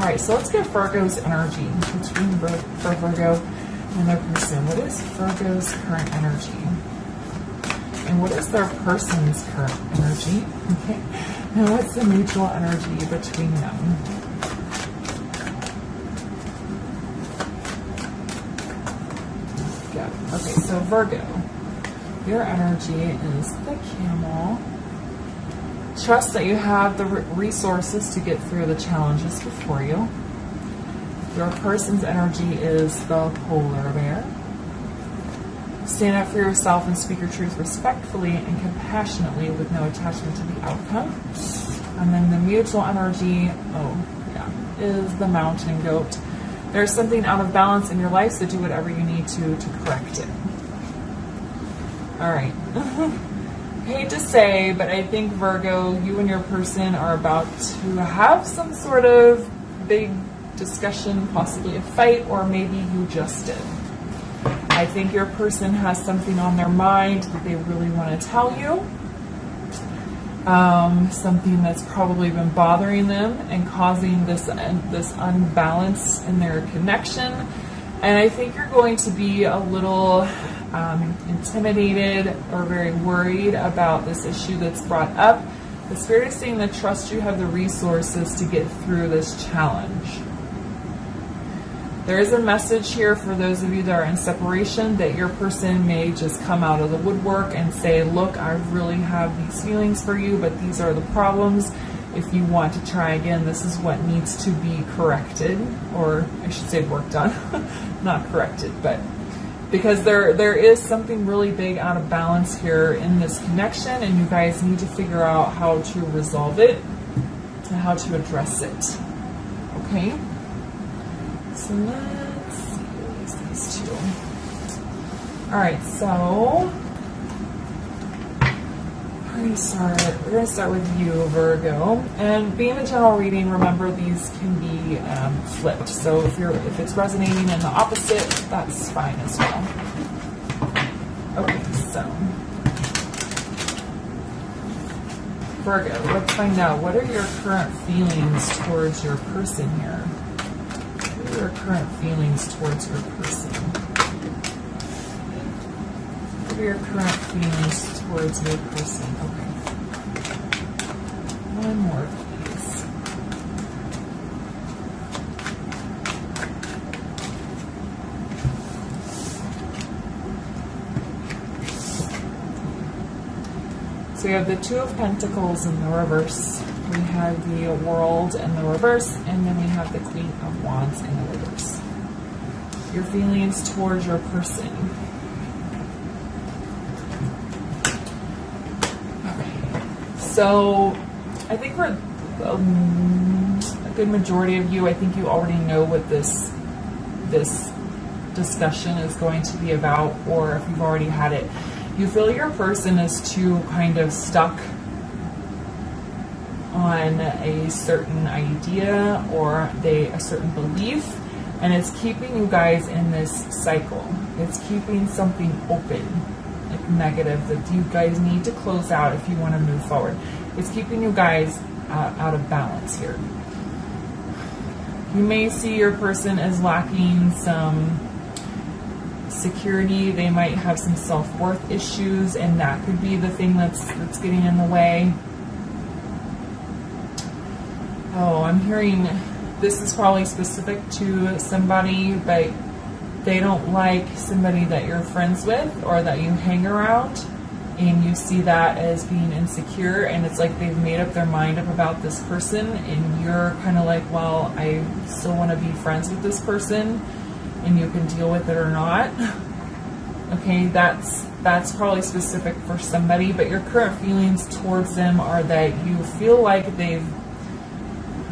right, so let's get Virgo's energy between for Virgo and their person. What is Virgo's current energy? And what is their person's current energy? Okay. And what's the mutual energy between them? Good. Okay, so Virgo, your energy is the Camel. Trust that you have the resources to get through the challenges before you. Your person's energy is the Polar Bear. Stand up for yourself and speak your truth respectfully and compassionately with no attachment to the outcome. And then the mutual energy, is the Mountain Goat. There's something out of balance in your life, so do whatever you need to correct it. All right. Hate to say, but I think Virgo, you and your person are about to have some sort of big discussion, possibly a fight, or maybe you just did. I think your person has something on their mind that they really want to tell you. Something that's probably been bothering them and causing this unbalance in their connection. And I think you're going to be a little intimidated or very worried about this issue that's brought up. The Spirit is saying that trust you have the resources to get through this challenge. There is a message here for those of you that are in separation that your person may just come out of the woodwork and say, look, I really have these feelings for you, but these are the problems. If you want to try again, this is what needs to be corrected, or I should say worked on, not corrected, but because there is something really big out of balance here in this connection, and you guys need to figure out how to resolve it and how to address it. Okay? So let's see, what is these two? All right, so we're going to start with you, Virgo. And being a general reading, remember these can be flipped. So if it's resonating in the opposite, that's fine as well. Okay, so Virgo, let's find out, what are your current feelings towards your person here? What are your current feelings towards your person? What are your current feelings towards your person? Okay. One more, please. So we have the Two of Pentacles in the reverse. We have the World in the reverse, and then we have the Queen of Wands in the reverse. Your feelings towards your person. So I think for a good majority of you, I think you already know what this discussion is going to be about, or if you've already had it. You feel your person is too kind of stuck on a certain idea or a certain belief, and it's keeping you guys in this cycle. It's keeping something open, like negative, that you guys need to close out if you want to move forward. It's keeping you guys out of balance here. You may see your person as lacking some security. They might have some self-worth issues, and that could be the thing that's getting in the way. Oh, I'm hearing this is probably specific to somebody, but they don't like somebody that you're friends with or that you hang around, and you see that as being insecure, and it's like they've made up their mind up about this person, and you're kind of like, well, I still want to be friends with this person, and you can deal with it or not. Okay, that's probably specific for somebody, but your current feelings towards them are that you feel like they've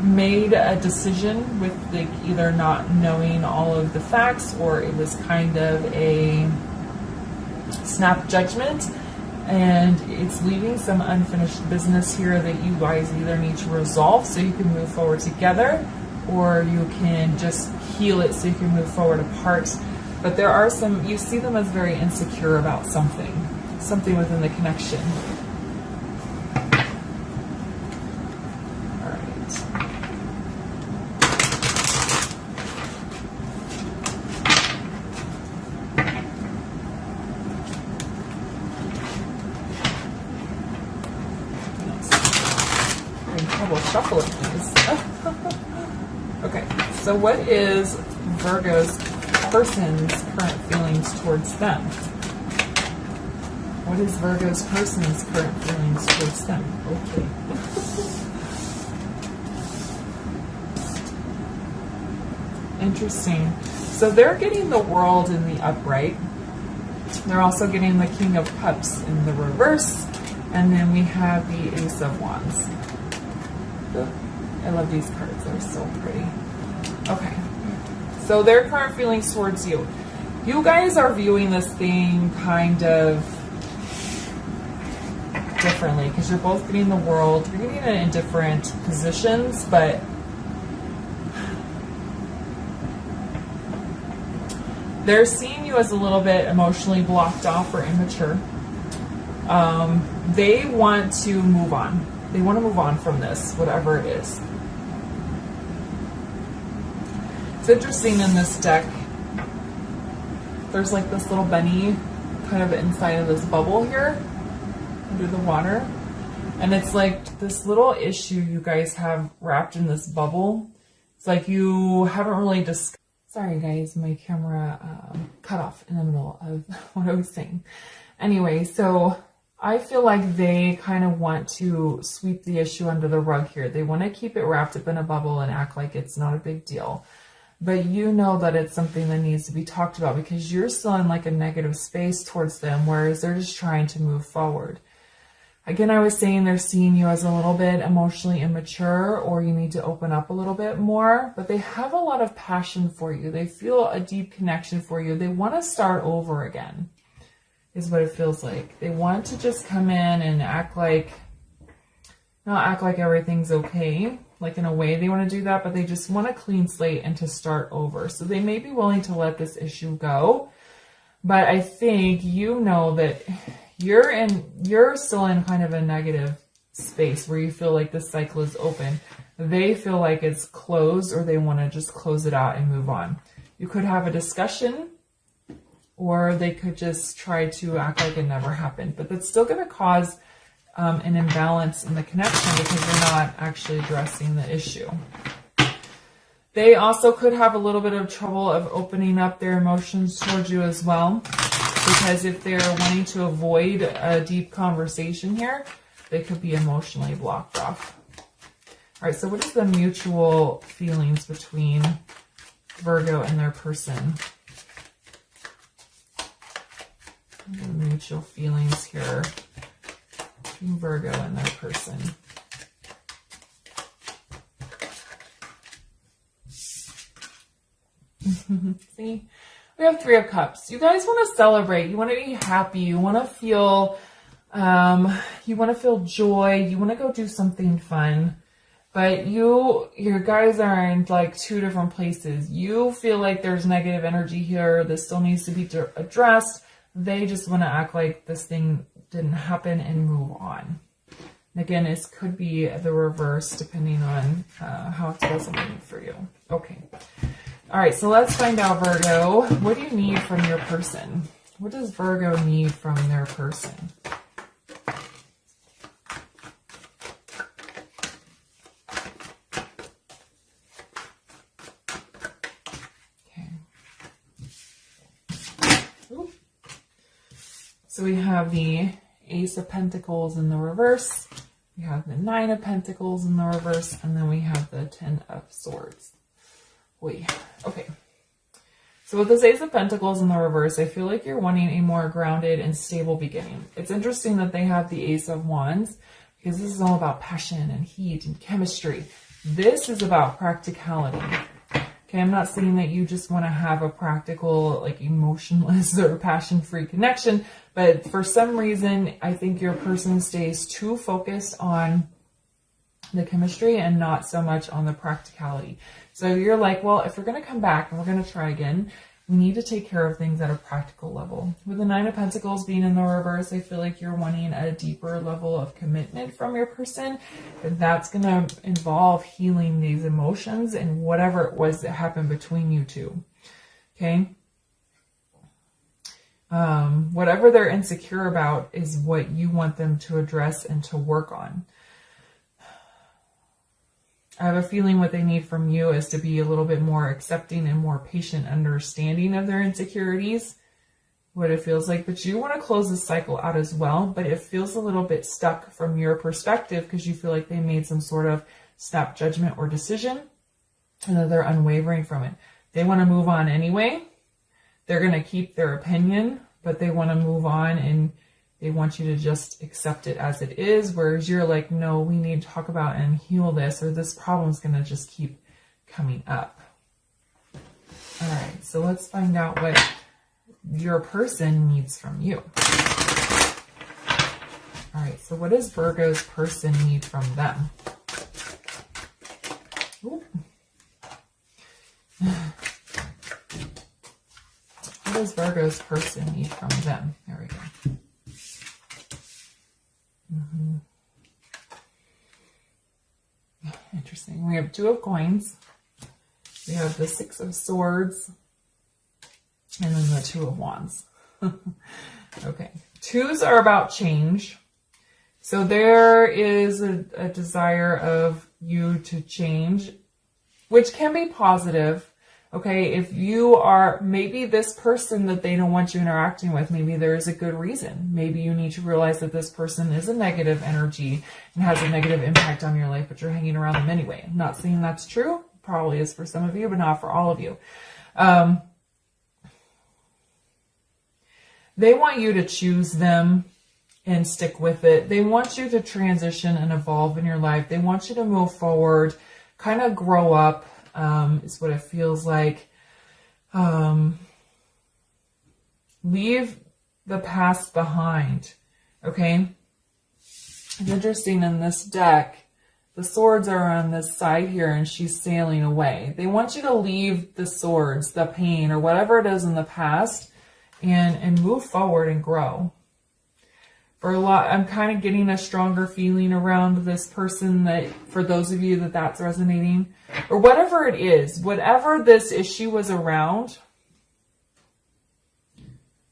made a decision with like either not knowing all of the facts, or it was kind of a snap judgment, and it's leaving some unfinished business here that you guys either need to resolve so you can move forward together, or you can just heal it so you can move forward apart. But there are some, you see them as very insecure about something within the connection. shuffling these. Okay, so what is Virgo's person's current feelings towards them? What is Virgo's person's current feelings towards them? Okay. Interesting. So they're getting the World in the upright. They're also getting the King of Cups in the reverse. And then we have the Ace of Wands. I love these cards. They're so pretty. Okay. So their current feelings towards you. You guys are viewing this thing kind of differently because you're both getting the World. You're getting it in different positions, but they're seeing you as a little bit emotionally blocked off or immature. They want to move on. They want to move on from this, whatever it is. It's interesting in this deck, there's like this little bunny kind of inside of this bubble here, under the water. And it's like this little issue you guys have wrapped in this bubble. It's like you haven't really discussed. Sorry guys, my camera cut off in the middle of what I was saying. Anyway, so I feel like they kind of want to sweep the issue under the rug here. They want to keep it wrapped up in a bubble and act like it's not a big deal. But you know that it's something that needs to be talked about because you're still in like a negative space towards them, whereas they're just trying to move forward. Again, I was saying they're seeing you as a little bit emotionally immature, or you need to open up a little bit more, but they have a lot of passion for you. They feel a deep connection for you. They want to start over again, is what it feels like. They want to just come in and not act like everything's okay. Like in a way they want to do that, but they just want a clean slate and to start over. So they may be willing to let this issue go, but I think you know that you're still in kind of a negative space where you feel like the cycle is open. They feel like it's closed, or they want to just close it out and move on. You could have a discussion, or they could just try to act like it never happened. But that's still going to cause an imbalance in the connection because they're not actually addressing the issue. They also could have a little bit of trouble of opening up their emotions towards you as well. Because if they're wanting to avoid a deep conversation here, they could be emotionally blocked off. All right, so what is the mutual feelings between Virgo and their person? The mutual feelings here between Virgo and their person. See? We have Three of Cups. You guys want to celebrate. You want to be happy. You want to feel joy. You want to go do something fun. But your guys are in like two different places. You feel like there's negative energy here. This still needs to be addressed. They just want to act like this thing didn't happen and move on. And again, this could be the reverse depending on how it's resonating for you. Okay. All right, so let's find out, Virgo. What do you need from your person? What does Virgo need from their person? Okay. Ooh. So we have the Ace of Pentacles in the reverse. We have the Nine of Pentacles in the reverse. And then we have the Ten of Swords. Okay, so with this Ace of Pentacles in the reverse, I feel like you're wanting a more grounded and stable beginning. It's interesting that they have the Ace of Wands because this is all about passion and heat and chemistry. This is about practicality. Okay, I'm not saying that you just want to have a practical, like emotionless or passion-free connection, but for some reason, I think your person stays too focused on the chemistry and not so much on the practicality. So you're like, well, if we're going to come back and we're going to try again, we need to take care of things at a practical level. With the Nine of Pentacles being in the reverse, I feel like you're wanting a deeper level of commitment from your person. And that's going to involve healing these emotions and whatever it was that happened between you two. Okay? Whatever they're insecure about is what you want them to address and to work on. I have a feeling what they need from you is to be a little bit more accepting and more patient, understanding of their insecurities, what it feels like. But you want to close this cycle out as well, but it feels a little bit stuck from your perspective because you feel like they made some sort of snap judgment or decision and that they're unwavering from it. They want to move on anyway. They're going to keep their opinion, but they want to move on and they want you to just accept it as it is, whereas you're like, no, we need to talk about and heal this, or this problem's going to just keep coming up. All right, so let's find out what your person needs from you. All right, so what does Virgo's person need from them? Ooh. What does Virgo's person need from them? There we go. Interesting. We have 2 of coins. We have the 6 of swords. And then the 2 of wands. Okay. 2s are about change. So there is a desire of you to change, which can be positive. Okay, if you are, maybe this person that they don't want you interacting with, maybe there is a good reason. Maybe you need to realize that this person is a negative energy and has a negative impact on your life, but you're hanging around them anyway. I'm not saying that's true. Probably is for some of you, but not for all of you. They want you to choose them and stick with it. They want you to transition and evolve in your life. They want you to move forward, kind of grow up. Is what it feels like. Leave the past behind. Okay. It's interesting in this deck, the swords are on this side here and she's sailing away. They want you to leave the swords, the pain, or whatever it is in the past and move forward and grow. For a lot, I'm kind of getting a stronger feeling around this person, that for those of you that's resonating, or whatever it is, whatever this issue was around,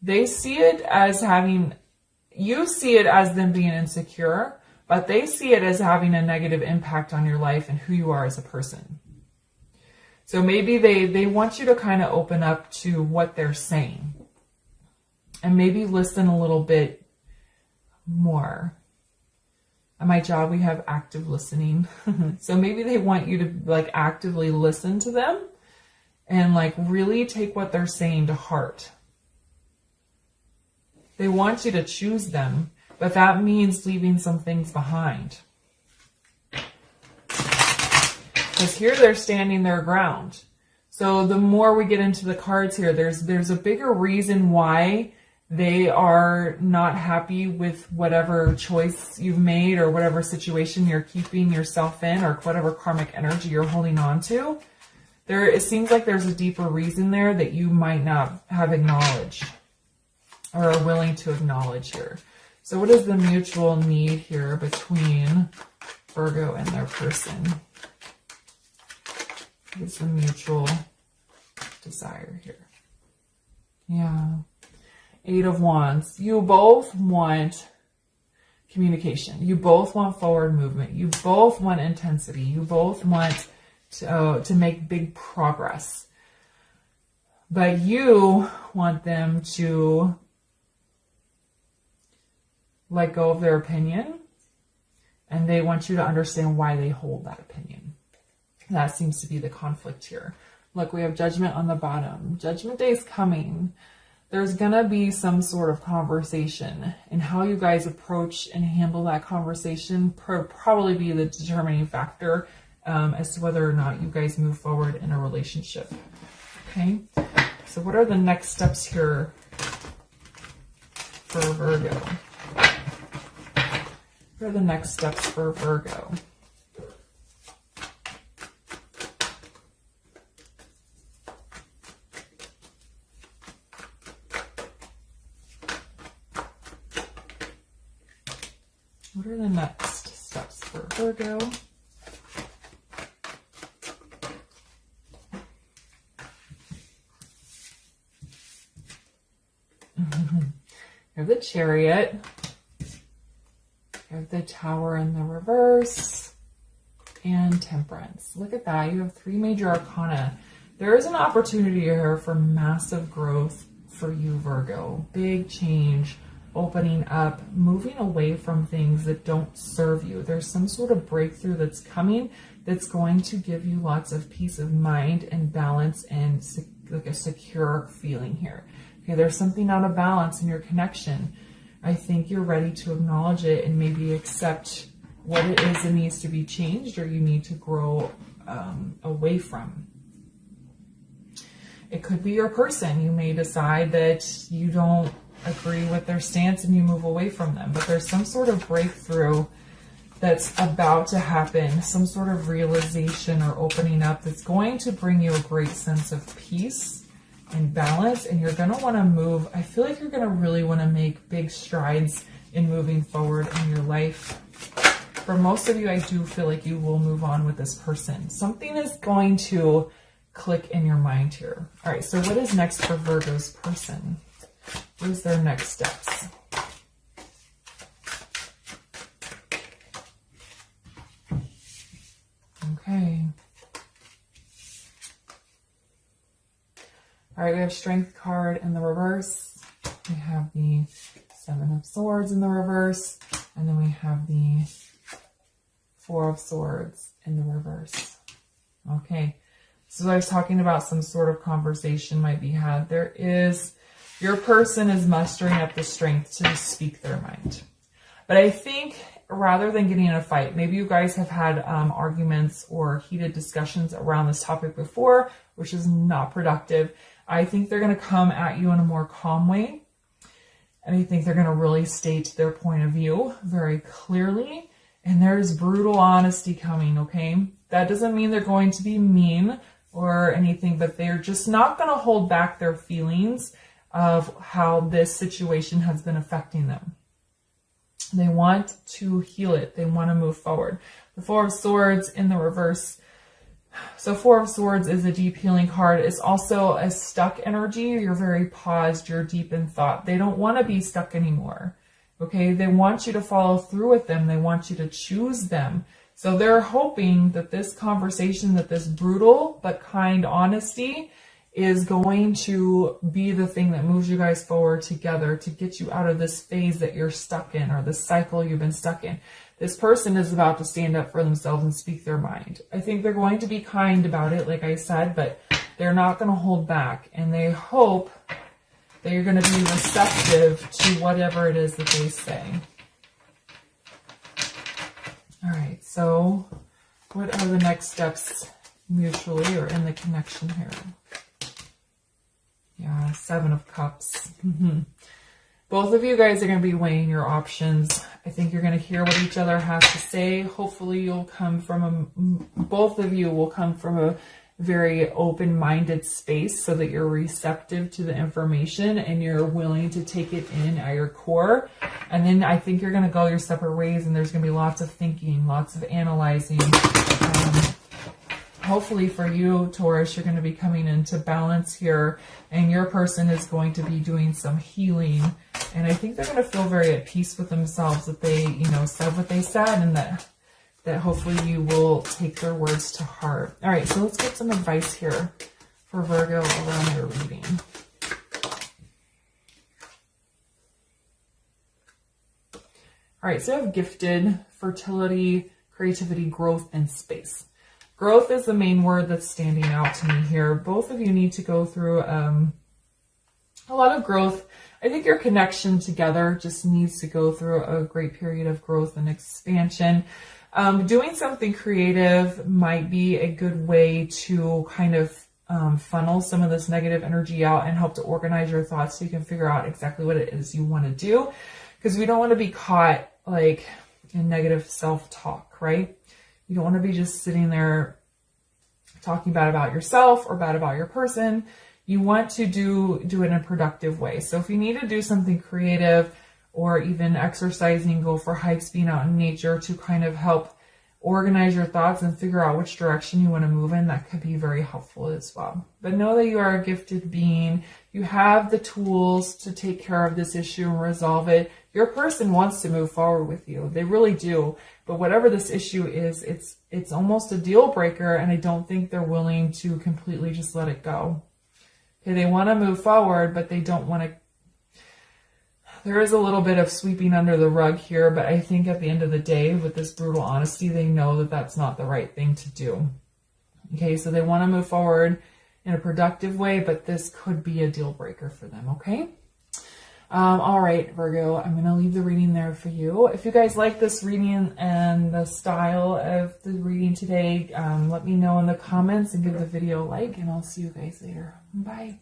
they see it as having, you see it as them being insecure, but they see it as having a negative impact on your life and who you are as a person. So maybe they want you to kind of open up to what they're saying and maybe listen a little bit more. At my job, we have active listening. So maybe they want you to like actively listen to them and like really take what they're saying to heart. They want you to choose them, but that means leaving some things behind. Because here they're standing their ground. So the more we get into the cards here, there's a bigger reason why they are not happy with whatever choice you've made or whatever situation you're keeping yourself in or whatever karmic energy you're holding on to. It seems like there's a deeper reason there that you might not have acknowledged or are willing to acknowledge here. So what is the mutual need here between Virgo and their person? What is the mutual desire here? Yeah. 8 of Wands. You both want communication. You both want forward movement. You both want intensity. You both want to make big progress. But you want them to let go of their opinion, and they want you to understand why they hold that opinion. That seems to be the conflict here. Look, we have Judgment on the bottom. Judgment Day is coming. There's going to be some sort of conversation, and how you guys approach and handle that conversation probably be the determining factor as to whether or not you guys move forward in a relationship. Okay, so what are the next steps here for Virgo? What are the next steps for Virgo? What are the next steps for Virgo? You have the Chariot. You have the Tower in the reverse. and Temperance. Look at that. You have 3 major arcana. There is an opportunity here for massive growth for you, Virgo. Big change, opening up, moving away from things that don't serve you. There's some sort of breakthrough that's coming that's going to give you lots of peace of mind and balance and like a secure feeling here. Okay, there's something out of balance in your connection. I think you're ready to acknowledge it and maybe accept what it is that needs to be changed or you need to grow away from. It could be your person. You may decide that you don't agree with their stance and you move away from them, but there's some sort of breakthrough that's about to happen, some sort of realization or opening up that's going to bring you a great sense of peace and balance, and you're going to want to move. I feel like you're going to really want to make big strides in moving forward in your life. For most of you, I do feel like you will move on with this person. Something is going to click in your mind here. All right, so what is next for Virgo's person? What is their next steps? Okay. All right, we have Strength card in the reverse. We have the 7 of Swords in the reverse. And then we have the 4 of Swords in the reverse. Okay. So I was talking about some sort of conversation might be had. Your person is mustering up the strength to speak their mind. But I think rather than getting in a fight, maybe you guys have had arguments or heated discussions around this topic before, which is not productive. I think they're going to come at you in a more calm way. And I think they're going to really state their point of view very clearly. And there's brutal honesty coming, okay? That doesn't mean they're going to be mean or anything, but they're just not going to hold back their feelings of how this situation has been affecting them. They want to heal it. They want to move forward. The 4 of Swords in the reverse. So 4 of Swords is a deep healing card. It's also a stuck energy. You're very paused. You're deep in thought. They don't want to be stuck anymore. Okay. They want you to follow through with them. They want you to choose them. So they're hoping that this conversation, that this brutal but kind honesty is going to be the thing that moves you guys forward together to get you out of this phase that you're stuck in or this cycle you've been stuck in. This person is about to stand up for themselves and speak their mind. I think they're going to be kind about it, like I said, but they're not going to hold back. And they hope that you're going to be receptive to whatever it is that they say. All right, so what are the next steps mutually or in the connection here? Yeah, 7 of Cups. Both of you guys are going to be weighing your options. I think you're going to hear what each other has to say. Hopefully you'll come from both of you will come from a very open-minded space so that you're receptive to the information and you're willing to take it in at your core. And then I think you're going to go your separate ways and there's going to be lots of thinking, lots of analyzing. Hopefully for you, Taurus, you're going to be coming into balance here and your person is going to be doing some healing. And I think they're going to feel very at peace with themselves that they, said what they said and that hopefully you will take their words to heart. All right, so let's get some advice here for Virgo around your reading. All right, so I have gifted, fertility, creativity, growth, and space. Growth is the main word that's standing out to me here. Both of you need to go through a lot of growth. I think your connection together just needs to go through a great period of growth and expansion. Doing something creative might be a good way to kind of funnel some of this negative energy out and help to organize your thoughts so you can figure out exactly what it is you want to do. Because we don't want to be caught like in negative self-talk, right? You don't want to be just sitting there talking bad about yourself or bad about your person. You want to do it in a productive way. So if you need to do something creative or even exercising, go for hikes, being out in nature to kind of help organize your thoughts and figure out which direction you want to move in, that could be very helpful as well. But know that you are a gifted being. You have the tools to take care of this issue and resolve it. Your person wants to move forward with you. They really do. But whatever this issue is, it's almost a deal breaker, and I don't think they're willing to completely just let it go. Okay, they want to move forward, but they don't want to. There is a little bit of sweeping under the rug here, but I think at the end of the day, with this brutal honesty, they know that that's not the right thing to do. Okay, so they want to move forward in a productive way, but this could be a deal breaker for them, okay? All right, Virgo, I'm going to leave the reading there for you. If you guys like this reading and the style of the reading today, let me know in the comments and give the video a like, and I'll see you guys later. Bye.